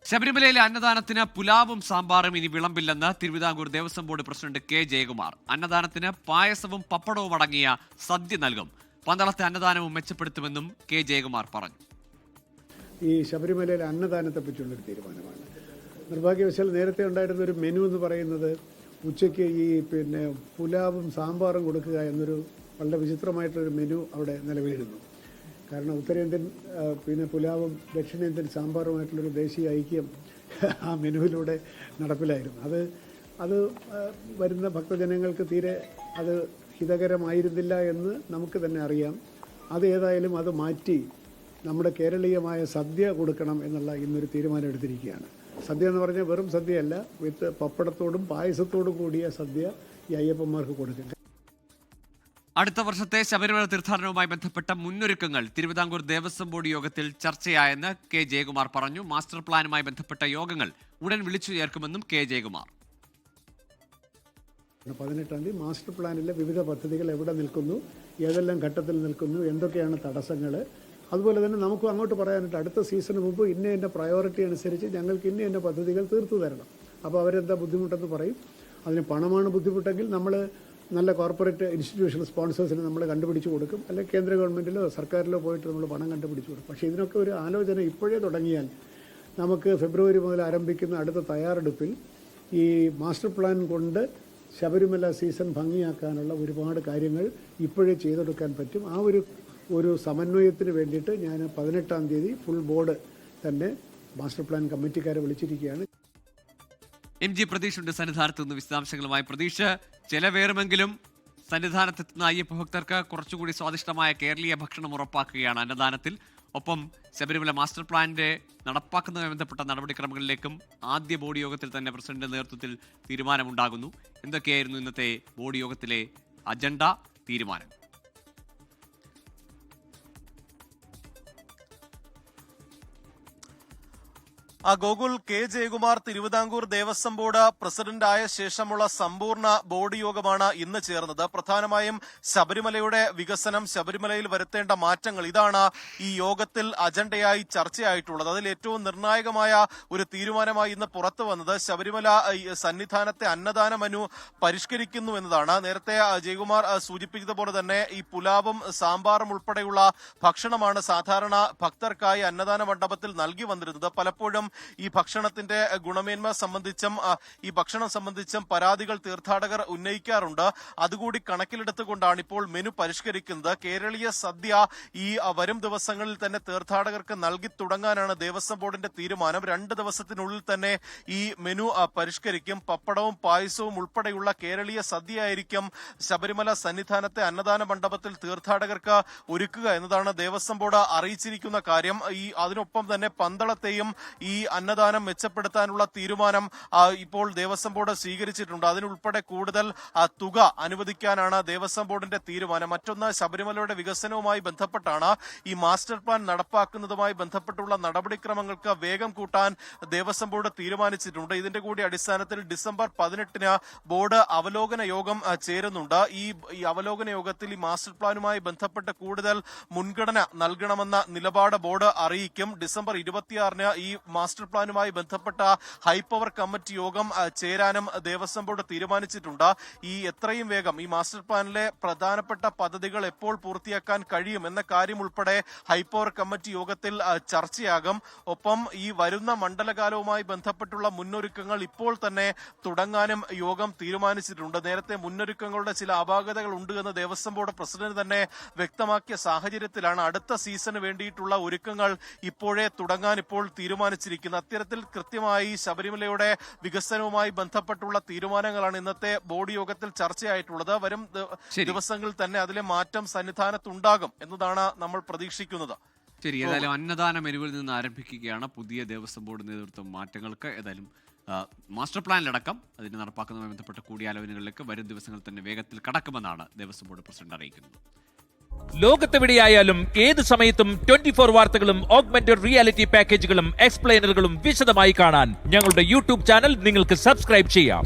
ശബരിമലയിലെ അന്നദാനത്തിന് പുലാവും സാമ്പാറും ഇനി വിളമ്പില്ലെന്ന് Thiruvithamkoor Devaswom board president K Jayakumar. അന്നദാനത്തിന് പായസവും പപ്പടവും അടങ്ങിയ സദ്യ നൽകും. പന്തളത്തെ അന്നദാനവും മെച്ചപ്പെടുത്തുമെന്നും കെ ജയകുമാർ പറഞ്ഞു. ഈ ശബരിമലയിലെ അന്നദാനത്തെ പറ്റിയുള്ളൊരു തീരുമാനമാണ്. നിർഭാഗ്യവശാൽ നേരത്തെ ഉണ്ടായിരുന്ന ഒരു മെനു എന്ന് പറയുന്നത് ഉച്ചയ്ക്ക് പുലാവും സാമ്പാറും കൊടുക്കുക എന്നൊരു വളരെ വിചിത്രമായിട്ടൊരു മെനു അവിടെ നിലവിലിരുന്നു. കാരണം ഉത്തരേന്ത്യൻ പുലാവും ദക്ഷിണേന്ത്യൻ സാമ്പാറുമായിട്ടുള്ളൊരു ദേശീയ ഐക്യം ആ മെനുവിലൂടെ നടപ്പിലായിരുന്നു. അത് വരുന്ന ഭക്തജനങ്ങൾക്ക് തീരെ അത് ഹിതകരമായിരുന്നില്ല എന്ന് നമുക്ക് തന്നെ അറിയാം. ഏതായാലും അത് മാറ്റി നമ്മുടെ കേരളീയമായ സദ്യ കൊടുക്കണം എന്നുള്ള ഇന്നൊരു തീരുമാനം എടുത്തിരിക്കുകയാണ്. സദ്യ എന്ന് പറഞ്ഞാൽ വെറും സദ്യയല്ല, വിത്ത് പപ്പടത്തോടും പായസത്തോടും കൂടിയ സദ്യ ഈ അയ്യപ്പന്മാർക്ക് കൊടുക്കുക. അടുത്ത വർഷത്തെ ശബരിമല തീർത്ഥാടനവുമായി ബന്ധപ്പെട്ട മുന്നൊരുക്കങ്ങൾ തിരുവിതാംകൂർ ദേവസ്വം ബോർഡ് യോഗത്തിൽ ചർച്ചയായെന്ന് കെ ജയകുമാർ പറഞ്ഞു. മാസ്റ്റർ പ്ലാനുമായി ബന്ധപ്പെട്ട യോഗങ്ങൾ ഉടൻ വിളിച്ചു ചേർക്കുമെന്നും കെ ജയകുമാർ. 18-ാം തീയതി മാസ്റ്റർ പ്ലാനിലെ വിവിധ പദ്ധതികൾ എവിടെ നിൽക്കുന്നു, ഏതെല്ലാം ഘട്ടത്തിൽ നിൽക്കുന്നു, എന്തൊക്കെയാണ് തടസ്സങ്ങൾ, അതുപോലെ തന്നെ നമുക്കും അങ്ങോട്ട് പറയാനായിട്ട് അടുത്ത സീസണിന് മുമ്പ് ഇന്ന പ്രയോറിറ്റി അനുസരിച്ച് ഞങ്ങൾക്ക് ഇന്ന പദ്ധതികൾ തീർത്തു തരണം. അപ്പോൾ അവരെന്താ ബുദ്ധിമുട്ടെന്ന് പറയും. അതിന് പണമാണ് ബുദ്ധിമുട്ടെങ്കിൽ നമ്മൾ നല്ല കോർപ്പറേറ്റ് ഇൻസ്റ്റിറ്റ്യൂഷണൽ സ്പോൺസേഴ്സിന് നമ്മൾ കണ്ടുപിടിച്ച് കൊടുക്കും, അല്ലെങ്കിൽ കേന്ദ്ര ഗവൺമെൻറ്റിലോ സർക്കാരിലോ പോയിട്ട് നമ്മൾ പണം കണ്ടുപിടിച്ച് കൊടുക്കും. പക്ഷേ ഇതിനൊക്കെ ഒരു ആലോചന ഇപ്പോഴേ തുടങ്ങിയാൽ നമുക്ക് ഫെബ്രുവരി മുതൽ ആരംഭിക്കുന്ന അടുത്ത തയ്യാറെടുപ്പിൽ ഈ മാസ്റ്റർ പ്ലാൻ കൊണ്ട് ശബരിമല സീസൺ ഭംഗിയാക്കാനുള്ള ഒരുപാട് കാര്യങ്ങൾ ഇപ്പോഴേ ചെയ്തെടുക്കാൻ പറ്റും. ആ ഒരു സമന്വയത്തിന് വേണ്ടിയിട്ട് ഞാൻ 18-ാം തീയതി ഫുൾ ബോർഡ് തന്നെ മാസ്റ്റർ പ്ലാൻ കമ്മിറ്റിക്കാരെ വിളിച്ചിരിക്കുകയാണ്. MG പ്രതീഷ് ഉണ്ട് സന്നിധാനത്ത് നിന്ന് വിശദാംശങ്ങളുമായി. പ്രതീഷ്, ചിലവേറുമെങ്കിലും സന്നിധാനത്തെത്തുന്ന അയ്യപ്പ ഭക്തർക്ക് കുറച്ചുകൂടി സ്വാദിഷ്ടമായ കേരളീയ ഭക്ഷണം ഉറപ്പാക്കുകയാണ് അന്നദാനത്തിൽ. ഒപ്പം ശബരിമല മാസ്റ്റർ പ്ലാനിന്റെ നടപ്പാക്കുന്നതുമായി ബന്ധപ്പെട്ട നടപടിക്രമങ്ങളിലേക്കും ആദ്യ ബോർഡ് യോഗത്തിൽ തന്നെ പ്രസിഡന്റിന്റെ നേതൃത്വത്തിൽ തീരുമാനമുണ്ടാകുന്നു. എന്തൊക്കെയായിരുന്നു ഇന്നത്തെ ബോർഡ് യോഗത്തിലെ അജണ്ട, തീരുമാനം? ഗോകുൽ, കെ ജയകുമാർ തിരുവിതാംകൂർ ദേവസ്വം ബോർഡ് പ്രസിഡന്റായ ശേഷമുള്ള സമ്പൂർണ്ണ ബോർഡ് യോഗമാണ് ഇന്ന് ചേർന്നത്. പ്രധാനമായും ശബരിമലയുടെ വികസനം, ശബരിമലയിൽ വരുത്തേണ്ട മാറ്റങ്ങൾ, ഇതാണ് ഈ യോഗത്തിൽ അജണ്ടയായി ചർച്ചയായിട്ടുള്ളത്. അതിൽ ഏറ്റവും നിർണായകമായ ഒരു തീരുമാനമായി ഇന്ന് പുറത്തു വന്നത് ശബരിമല സന്നിധാനത്തെ അന്നദാന മെനു പരിഷ്കരിക്കുന്നു എന്നതാണ്. നേരത്തെ ജയകുമാർ സൂചിപ്പിച്ചതുപോലെ തന്നെ ഈ പുലാവും സാമ്പാറും ഉൾപ്പെടെയുള്ള ഭക്ഷണമാണ് സാധാരണ ഭക്തർക്കായി അന്നദാന മണ്ഡപത്തിൽ നൽകി വന്നിരുന്നത്. പലപ്പോഴും ഈ ഭക്ഷണത്തിന്റെ ഗുണമേന്മ സംബന്ധിച്ചും ഈ ഭക്ഷണം സംബന്ധിച്ചും പരാതികൾ തീർത്ഥാടകർ ഉന്നയിക്കാറുണ്ട്. അതുകൂടി കണക്കിലെടുത്തുകൊണ്ടാണ് ഇപ്പോൾ മെനു പരിഷ്കരിക്കുന്നത്. കേരളീയ സദ്യ ഈ വരും ദിവസങ്ങളിൽ തന്നെ തീർത്ഥാടകർക്ക് നൽകി തുടങ്ങാനാണ് ദേവസ്വം ബോർഡിന്റെ തീരുമാനം. 2 ദിവസത്തിനുള്ളിൽ തന്നെ ഈ മെനു പരിഷ്കരിക്കും. പപ്പടവും പായസവും ഉൾപ്പെടെയുള്ള കേരളീയ സദ്യയായിരിക്കും ശബരിമല സന്നിധാനത്തെ അന്നദാന മണ്ഡപത്തിൽ തീർത്ഥാടകർക്ക് ഒരുക്കുക എന്നതാണ് ദേവസ്വം ബോർഡ് അറിയിച്ചിരിക്കുന്ന കാര്യം. അതിനൊപ്പം തന്നെ പന്തളത്തെയും ഈ അന്നദാനം മെച്ചപ്പെടുത്താനുള്ള തീരുമാനം ഇപ്പോൾ ദേവസ്വം ബോർഡ് സ്വീകരിച്ചിട്ടുണ്ട്. അതിനുൾപ്പെടെ കൂടുതൽ തുക അനുവദിക്കാനാണ് ദേവസ്വം ബോർഡിന്റെ തീരുമാനം. മറ്റൊന്ന്, ശബരിമലയുടെ വികസനവുമായി ബന്ധപ്പെട്ടാണ്. ഈ മാസ്റ്റർ പ്ലാൻ നടപ്പാക്കുന്നതുമായി ബന്ധപ്പെട്ടുള്ള നടപടിക്രമങ്ങൾക്ക് വേഗം കൂട്ടാൻ ദേവസ്വം ബോർഡ് തീരുമാനിച്ചിട്ടുണ്ട്. ഇതിന്റെ കൂടി അടിസ്ഥാനത്തിൽ ഡിസംബർ 18-ന് ബോർഡ് അവലോകന യോഗം ചേരുന്നുണ്ട്. ഈ അവലോകന യോഗത്തിൽ ഈ മാസ്റ്റർ പ്ലാനുമായി ബന്ധപ്പെട്ട് കൂടുതൽ മുൻഗണന നൽകണമെന്ന നിലപാട് ബോർഡ് അറിയിക്കും. ഡിസംബർ 26-ന് ഈ മാസ്റ്റർ പ്ലാനുമായി ബന്ധപ്പെട്ട ഹൈപ്പവർ കമ്മിറ്റി യോഗം ചേരാനും ദേവസ്വം ബോർഡ് തീരുമാനിച്ചിട്ടുണ്ട്. എത്രയും വേഗം ഈ മാസ്റ്റർ പ്ലാനിലെ പ്രധാനപ്പെട്ട പദ്ധതികൾ എപ്പോൾ പൂർത്തിയാക്കാൻ കഴിയും എന്ന കാര്യം ഉൾപ്പെടെ ഹൈപ്പവർ കമ്മിറ്റി യോഗത്തിൽ ചർച്ചയാകും. ഒപ്പം ഈ വരുന്ന മണ്ഡലകാലവുമായി ബന്ധപ്പെട്ടുള്ള മുന്നൊരുക്കങ്ങൾ ഇപ്പോൾ തന്നെ തുടങ്ങാനും യോഗം തീരുമാനിച്ചിട്ടുണ്ട്. നേരത്തെ മുന്നൊരുക്കങ്ങളുടെ ചില അപാകതകൾ ഉണ്ട് എന്ന് ദേവസ്വം ബോർഡ് പ്രസിഡന്റ് തന്നെ വ്യക്തമാക്കിയ സാഹചര്യത്തിലാണ് അടുത്ത സീസണ് വേണ്ടിയിട്ടുള്ള ഒരുക്കങ്ങൾ ഇപ്പോഴേ തുടങ്ങാൻ ഇപ്പോൾ തീരുമാനിച്ചിരിക്കുന്നത്. അത്തരത്തിൽ കൃത്യമായി ശബരിമലയുടെ വികസനവുമായി ബന്ധപ്പെട്ടുള്ള തീരുമാനങ്ങളാണ് ഇന്നത്തെ ബോർഡ് യോഗത്തിൽ ചർച്ചയായിട്ടുള്ളത്. വരും ദിവസങ്ങളിൽ തന്നെ അതിലെ മാറ്റം സന്നിധാനത്തുണ്ടാകും എന്നതാണ് നമ്മൾ പ്രതീക്ഷിക്കുന്നത്. ശരി, ഏതായാലും അന്നദാന മെനുവിൽ നിന്ന് ആരംഭിക്കുകയാണ് പുതിയ ദേവസ്വം ബോർഡ് നേതൃത്വം മാറ്റങ്ങൾക്ക്. ഏതായാലും മാസ്റ്റർ പ്ലാനിലടക്കം അതിന് നടപ്പാക്കുന്നതുമായി ബന്ധപ്പെട്ട കൂടിയാലോചനകളിലേക്ക് വരും ദിവസങ്ങളിൽ തന്നെ വേഗത്തിൽ കടക്കുമെന്നാണ് ദേവസ്വം ബോർഡ് പ്രസിഡന്റ് അറിയിക്കുന്നത്. ലോകത്തെവിടെയായാലും ഏത് സമയത്തും 24 വാർത്തകളും ഓഗ്മെന്റഡ് റിയാലിറ്റി പാക്കേജുകളും എക്സ്പ്ലെയിനറുകളും വിശദമായി കാണാൻ ഞങ്ങളുടെ യൂട്യൂബ് ചാനൽ നിങ്ങൾക്ക് സബ്സ്ക്രൈബ് ചെയ്യാം.